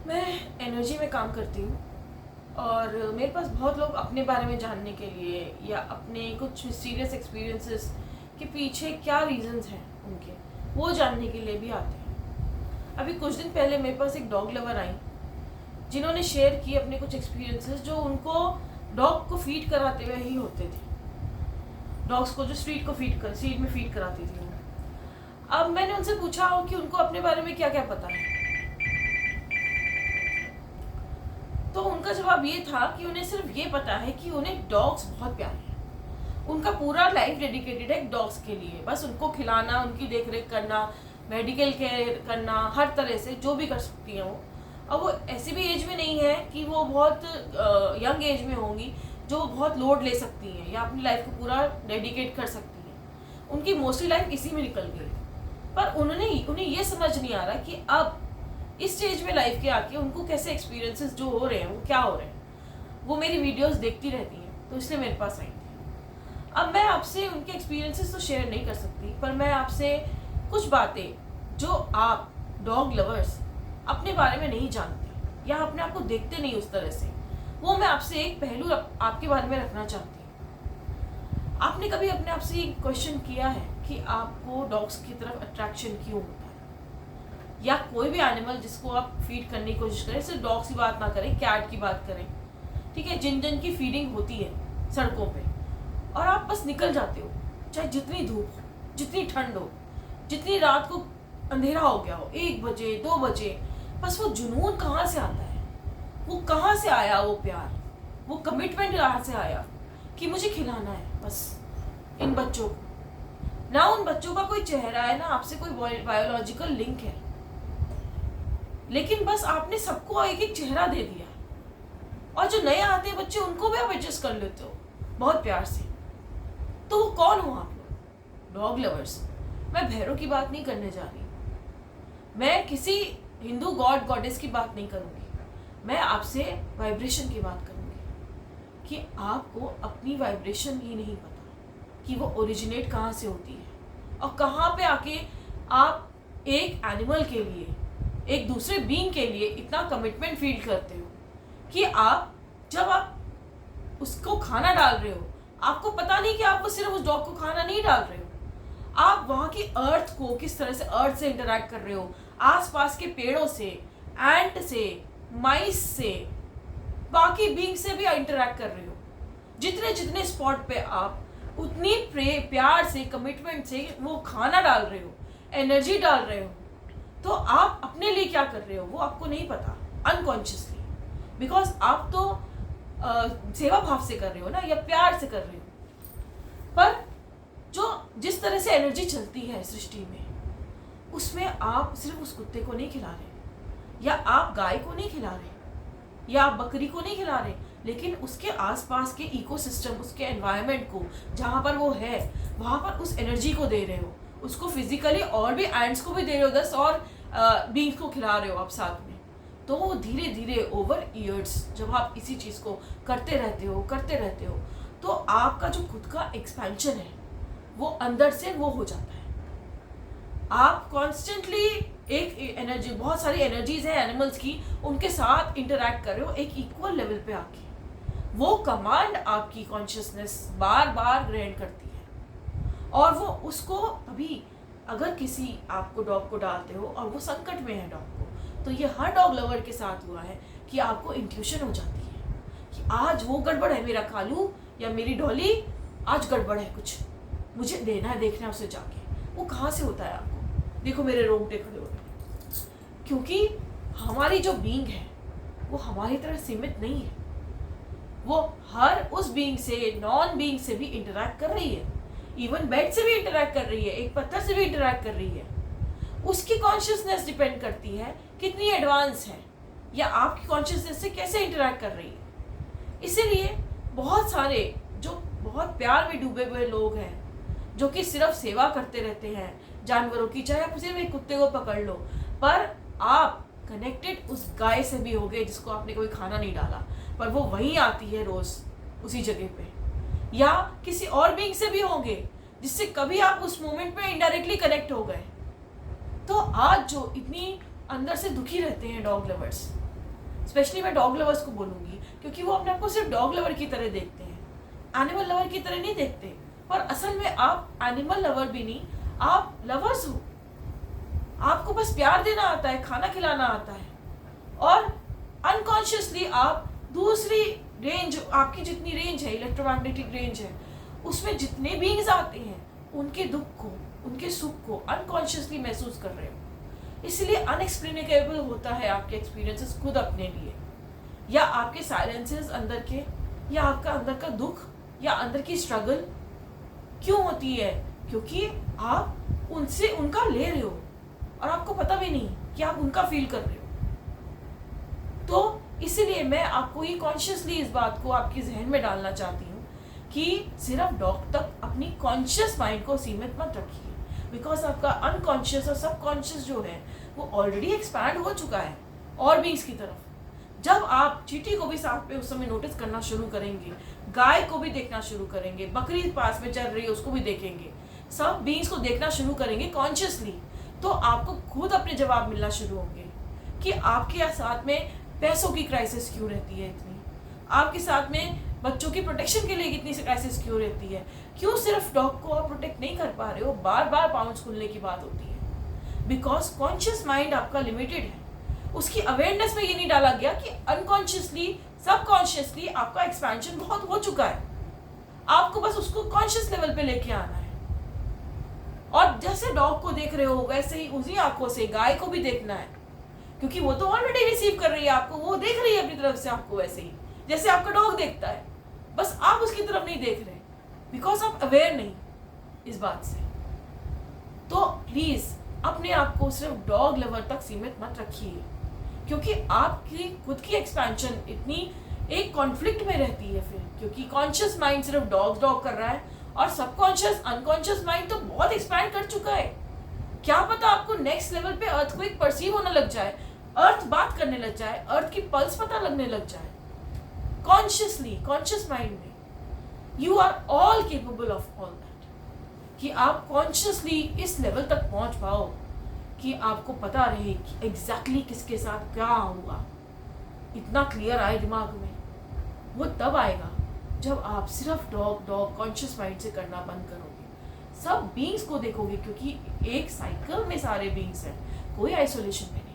मैं एनर्जी में काम करती हूँ और मेरे पास बहुत लोग अपने बारे में जानने के लिए या अपने कुछ मिस्टीरियस एक्सपीरियंसेस के पीछे क्या रीजंस हैं उनके, वो जानने के लिए भी आते हैं। अभी कुछ दिन पहले मेरे पास एक डॉग लवर आई जिन्होंने शेयर किए अपने कुछ एक्सपीरियंसेस जो उनको डॉग को फीड कराते हुए ही होते थे। डॉग्स को जो स्ट्रीट में फीड कराती थी। अब मैंने उनसे पूछा कि उनको अपने बारे में क्या क्या पता है, तो उनका जवाब ये था कि उन्हें सिर्फ ये पता है कि उन्हें डॉग्स बहुत प्यारे हैं। उनका पूरा लाइफ डेडिकेटेड है डॉग्स के लिए, बस उनको खिलाना, उनकी देख रेख करना, मेडिकल केयर करना, हर तरह से जो भी कर सकती हैं वो। अब वो ऐसी भी एज में नहीं है कि वो बहुत यंग एज में होंगी जो बहुत लोड ले सकती हैं या अपनी लाइफ को पूरा डेडिकेट कर सकती हैं। उनकी मोस्टली लाइफ इसी में निकल गई, पर उन्हें ये समझ नहीं आ रहा कि अब इस स्टेज में लाइफ के आके उनको कैसे एक्सपीरियंसेस जो हो रहे हैं वो क्या हो रहे हैं। वो मेरी वीडियोस देखती रहती हैं, तो इसलिए मेरे पास आई थी। अब मैं आपसे उनके एक्सपीरियंसेस तो शेयर नहीं कर सकती, पर मैं आपसे कुछ बातें जो आप डॉग लवर्स अपने बारे में नहीं जानते या अपने आप को देखते नहीं उस तरह से, वो मैं आपसे एक पहलू आपके बारे में रखना चाहती हूँ। आपने कभी अपने आप से क्वेश्चन किया है कि आपको डॉग्स की तरफ अट्रैक्शन क्यों होता है, या कोई भी एनिमल जिसको आप फीड करने की कोशिश करें, सिर्फ डॉग्स की बात ना करें, कैट की बात करें, ठीक है, जिन जिन की फीडिंग होती है सड़कों पे और आप बस निकल जाते हो, चाहे जितनी धूप हो, जितनी ठंड हो, जितनी रात को अंधेरा हो गया हो, 1 बजे 2 बजे, बस वो जुनून कहाँ से आता है, वो कहाँ से आया, वो प्यार, वो कमिटमेंट कहाँ से आया कि मुझे खिलाना है बस इन बच्चों को। ना उन बच्चों का कोई चेहरा है, ना आपसे कोई बायोलॉजिकल लिंक है, लेकिन बस आपने सबको एक एक चेहरा दे दिया। और जो नए आते हैं बच्चे, उनको भी आप एडजस्ट कर लेते हो बहुत प्यार से। तो वो कौन हो आप लोग डॉग लवर्स? मैं भैरव की बात नहीं करने जा रही, मैं किसी हिंदू गॉड गॉडेस की बात नहीं करूंगी, मैं आपसे वाइब्रेशन की बात करूंगी कि आपको अपनी वाइब्रेशन ही नहीं पता कि वो ओरिजिनेट कहाँ से होती है और कहाँ पे आके आप एक एनिमल के लिए, एक दूसरे बीइंग के लिए इतना कमिटमेंट फील करते हो कि आप जब आप उसको खाना डाल रहे हो, आपको पता नहीं कि आप वो सिर्फ उस डॉग को खाना नहीं डाल रहे हो, आप वहाँ की अर्थ को किस तरह से अर्थ से इंटरेक्ट कर रहे हो, आसपास के पेड़ों से, एंट से, माइस से, बाकी बीइंग से भी इंटरेक्ट कर रहे हो। जितने जितने स्पॉट पे आप उतनी प्यार से, कमिटमेंट से वो खाना डाल रहे हो, एनर्जी डाल रहे हो, तो आप अपने लिए क्या कर रहे हो वो आपको नहीं पता, अनकॉन्शियसली, बिकॉज आप तो सेवा भाव से कर रहे हो ना, या प्यार से कर रहे हो। पर जो जिस तरह से एनर्जी चलती है सृष्टि में, उसमें आप सिर्फ उस कुत्ते को नहीं खिला रहे, या आप गाय को नहीं खिला रहे, या आप बकरी को नहीं खिला रहे, लेकिन उसके आसपास के इकोसिस्टम, उसके एनवायरनमेंट को, जहाँ पर वो है वहाँ पर उस एनर्जी को दे रहे हो, उसको फिजिकली, और भी एंड्स को भी दे रहे हो, 10 और बींग्स को खिला रहे हो आप साथ में। तो वो धीरे धीरे ओवर ईयर्स जब आप इसी चीज़ को करते रहते हो, तो आपका जो खुद का एक्सपेंशन है वो अंदर से वो हो जाता है। आप कॉन्स्टेंटली एक एनर्जी, बहुत सारी एनर्जीज हैं एनिमल्स की, उनके साथ इंटरेक्ट कर रहे हो एक इक्वल लेवल पे आके। वो कमांड आपकी कॉन्शियसनेस बार बार ग्रहण करती है, और वो उसको अभी अगर किसी आपको डॉग को डालते हो और वो संकट में है डॉग को, तो ये हर डॉग लवर के साथ हुआ है कि आपको इंट्यूशन हो जाती है कि आज वो गड़बड़ है, मेरा कालू या मेरी डॉली आज गड़बड़ है, कुछ मुझे देना है, देखना है उसे जाके। वो कहाँ से होता है आपको? देखो मेरे रोंगटे खड़े हो रहे, क्योंकि हमारी जो बीइंग है वो हमारी तरह सीमित नहीं है, वो हर उस बीइंग से, नॉन बीइंग से भी इंटरेक्ट कर रही है, इवन बेड से भी इंटरेक्ट कर रही है, एक पत्थर से भी इंटरेक्ट कर रही है। उसकी कॉन्शियसनेस डिपेंड करती है कितनी एडवांस है, या आपकी कॉन्शियसनेस से कैसे इंटरेक्ट कर रही है। इसीलिए बहुत सारे जो बहुत प्यार में डूबे हुए लोग हैं, जो कि सिर्फ सेवा करते रहते हैं जानवरों की, चाहे आप सिर्फ एक कुत्ते को पकड़ लो, पर आप कनेक्टेड उस गाय से भी हो गए जिसको आपने कोई खाना नहीं डाला, पर वो वहीं आती है रोज उसी जगह पे, या किसी और बीइंग से भी होंगे जिससे कभी आप उस मोमेंट में इनडायरेक्टली कनेक्ट हो गए। तो आज जो इतनी अंदर से दुखी रहते हैं डॉग लवर्स, स्पेशली मैं डॉग लवर्स को बोलूँगी, क्योंकि वो अपने आप को सिर्फ डॉग लवर की तरह देखते हैं, एनिमल लवर की तरह नहीं देखते। पर असल में आप एनिमल लवर भी नहीं, आप लवर्स हो। आपको बस प्यार देना आता है, खाना खिलाना आता है, और अनकॉन्शियसली आप दूसरी रेंज, आपकी जितनी रेंज है, इलेक्ट्रोमैग्नेटिक रेंज है, उसमें जितने बीइंग्स आते हैं उनके दुख को, उनके सुख को अनकॉन्शियसली महसूस कर रहे हो। इसलिए अनएक्सप्लेनेबल होता है आपके एक्सपीरियंसेस खुद अपने लिए, या आपके साइलेंसेस अंदर के, या आपका अंदर का दुख या अंदर की स्ट्रगल क्यों होती है, क्योंकि आप उनसे उनका ले रहे हो और आपको पता भी नहीं कि आप उनका फील कर रहे हो। तो इसीलिए मैं आपको ही कॉन्शियसली इस बात को आपके जहन में डालना चाहती हूँ कि सिर्फ डॉग तक अपनी कॉन्शियस माइंड को सीमित मत रखिए, बिकॉज आपका अनकॉन्शियस और सबकॉन्शियस जो है वो ऑलरेडी एक्सपैंड हो चुका है और बींग्स की तरफ। जब आप चींटी को भी साथ में उस समय नोटिस करना शुरू करेंगे, गाय को भी देखना शुरू करेंगे, बकरी पास में चल रही है उसको भी देखेंगे, सब बींग्स को देखना शुरू करेंगे कॉन्शियसली, तो आपको खुद अपने जवाब मिलना शुरू होंगे कि आपके साथ में पैसों की क्राइसिस क्यों रहती है इतनी, आपके साथ में बच्चों की प्रोटेक्शन के लिए कितनी क्राइसिस क्यों रहती है, क्यों सिर्फ डॉग को आप प्रोटेक्ट नहीं कर पा रहे हो, बार बार पाउंस खुलने की बात होती है। बिकॉज कॉन्शियस माइंड आपका लिमिटेड है, उसकी अवेयरनेस में ये नहीं डाला गया कि अनकॉन्शियसली, सबकॉन्शियसली आपका एक्सपेंशन बहुत हो चुका है, आपको बस उसको कॉन्शियस लेवल पे लेके आना है। और जैसे डॉग को देख रहे हो वैसे ही उसी आंखों से गाय को भी देखना है, क्योंकि वो तो ऑलरेडी रिसीव कर रही है आपको, वो देख रही है अपनी तरफ से आपको वैसे ही जैसे आपका डॉग देखता है, बस आप उसकी तरफ नहीं देख रहे बिकॉज आप अवेयर नहीं इस बात से। तो प्लीज अपने आप को सिर्फ डॉग लवर तक सीमित मत रखिए, क्योंकि आपकी खुद की एक्सपेंशन इतनी एक कॉन्फ्लिक्ट में रहती है फिर, क्योंकि कॉन्शियस माइंड सिर्फ डॉग कर रहा है और सबकॉन्शियस अनकॉन्शियस माइंड तो बहुत एक्सपैंड कर चुका है। क्या पता आपको नेक्स्ट लेवल पे अर्थ को एक परसीव होने लग जाए, अर्थ बात करने लग जाए, अर्थ की पल्स पता लगने लग जाए कॉन्शियसली, कॉन्शियस माइंड में। You are all capable of all that, कि आप कॉन्शियसली इस लेवल तक पहुंच पाओ कि आपको पता रहे कि एग्जैक्टली किसके साथ क्या हुआ, इतना क्लियर आए दिमाग में। वो तब आएगा जब आप सिर्फ डॉग कॉन्शियस माइंड से करना बंद करोगे, सब बीइंग्स को देखोगे, क्योंकि एक साइकिल में सारे बीइंग्स हैं, कोई आइसोलेशन में नहीं।